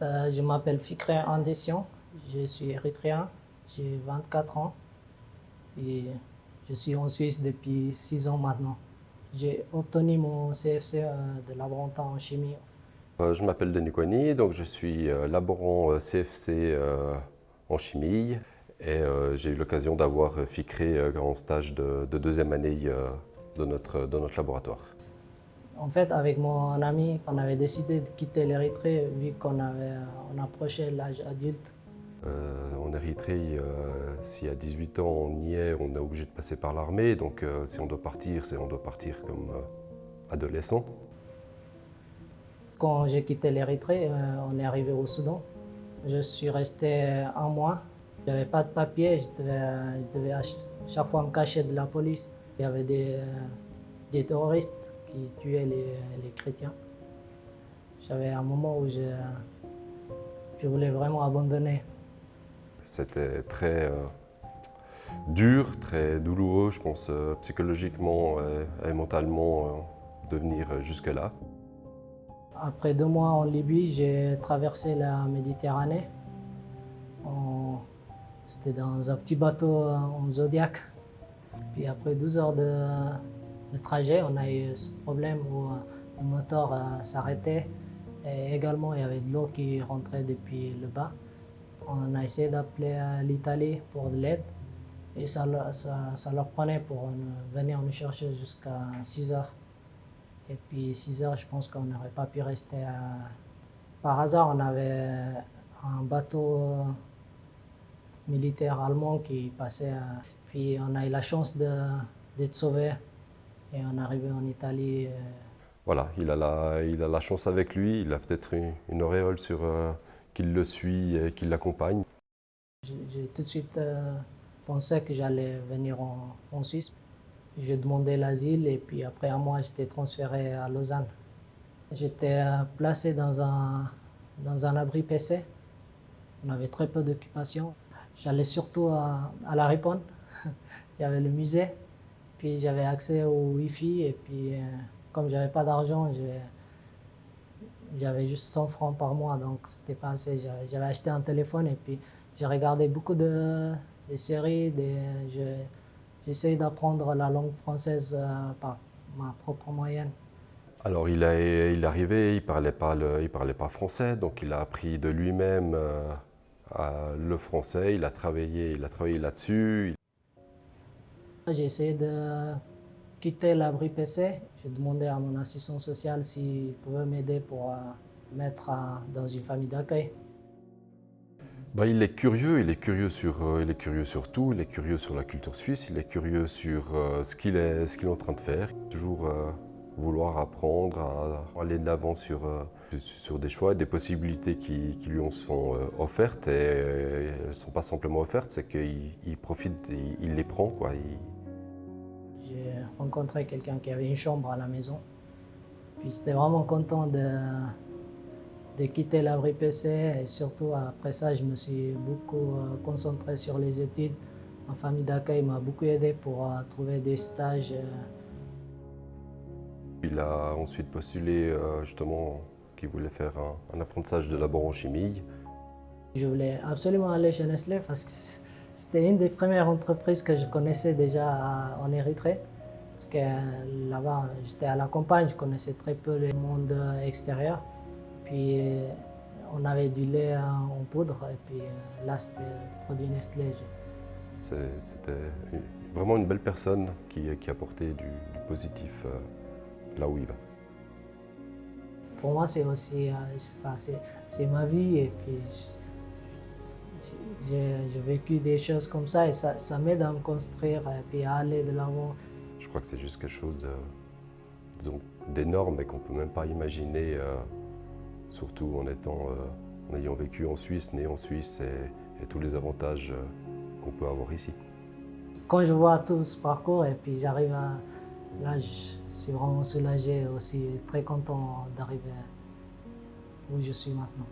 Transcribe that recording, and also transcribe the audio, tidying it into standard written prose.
Je m'appelle Fikri Andessian, je suis érythréen, j'ai 24 ans et je suis en Suisse depuis 6 ans maintenant. J'ai obtenu mon CFC de laborantin en chimie. Je m'appelle Denis Coigny, donc je suis laborant CFC en chimie et j'ai eu l'occasion d'avoir Fikri en stage de deuxième année de notre laboratoire. En fait, avec mon ami, on avait décidé de quitter l'Érythrée vu on approchait l'âge adulte. En Érythrée, si à 18 ans on y est, on est obligé de passer par l'armée, donc si on doit partir, on doit partir comme adolescent. Quand j'ai quitté l'Érythrée, on est arrivé au Soudan. Je suis resté un mois. Je n'avais pas de papier, je devais chaque fois me cacher de la police. Il y avait des terroristes qui tuaient les chrétiens. J'avais un moment où je voulais vraiment abandonner. C'était très dur, très douloureux, je pense, psychologiquement et mentalement, de venir jusque-là. Après 2 mois en Libye, j'ai traversé la Méditerranée. C'était dans un petit bateau en Zodiac. Puis après 12 heures de trajet, on a eu ce problème où le moteur s'arrêtait. Et également, il y avait de l'eau qui rentrait depuis le bas. On a essayé d'appeler l'Italie pour de l'aide. Et ça leur prenait pour venir nous chercher jusqu'à 6 heures. Et puis 6 heures, je pense qu'on n'aurait pas pu rester. Par hasard, on avait un bateau militaire allemand qui passait. Puis on a eu la chance d'être sauvés et on est arrivé en Italie. Voilà, il a la chance avec lui, il a peut-être une auréole sur qui le suit et qui l'accompagne. J'ai tout de suite pensé que j'allais venir en Suisse. J'ai demandé l'asile et puis après un mois, j'étais transféré à Lausanne. J'étais placé dans un abri PC. On avait très peu d'occupation. J'allais surtout à la Riponne. Il y avait le musée. Puis j'avais accès au Wi-Fi et puis comme j'avais pas d'argent, j'avais juste 100 francs par mois, donc c'était pas assez. J'avais acheté un téléphone et puis j'ai regardé beaucoup de séries. J'essaye d'apprendre la langue française par ma propre moyenne. Alors il est arrivé, il parlait pas français, donc il a appris de lui-même le français, il a travaillé là-dessus. J'ai essayé de quitter l'abri PC. J'ai demandé à mon assistant social s'il pouvait m'aider pour mettre dans une famille d'accueil. Ben, il est curieux sur tout, il est curieux sur la culture suisse, il est curieux sur ce qu'il est en train de faire. Toujours vouloir apprendre, à aller de l'avant sur des choix, des possibilités qui lui en sont offertes. Et elles ne sont pas simplement offertes, c'est qu'il profite, il les prend, quoi. J'ai rencontré quelqu'un qui avait une chambre à la maison. Puis j'étais vraiment content de quitter l'abri PC et surtout après ça, je me suis beaucoup concentré sur les études. Ma famille d'accueil m'a beaucoup aidé pour trouver des stages. Il a ensuite postulé justement qu'il voulait faire un apprentissage de labo en chimie. Je voulais absolument aller chez Nestlé parce que c'était une des premières entreprises que je connaissais déjà en Érythrée. Parce que là-bas, j'étais à la campagne, je connaissais très peu le monde extérieur. Puis on avait du lait en poudre et puis là, c'était le produit Nestlé. C'était vraiment une belle personne qui apportait du positif là où il va. Pour moi, c'est aussi c'est ma vie et puis j'ai vécu des choses comme ça et ça m'aide à me construire et puis à aller de l'avant. Je crois que c'est juste quelque chose d'énorme et qu'on ne peut même pas imaginer, surtout en ayant vécu en Suisse, né en Suisse et tous les avantages qu'on peut avoir ici. Quand je vois tout ce parcours et puis j'arrive là, je suis vraiment soulagé aussi, très content d'arriver où je suis maintenant.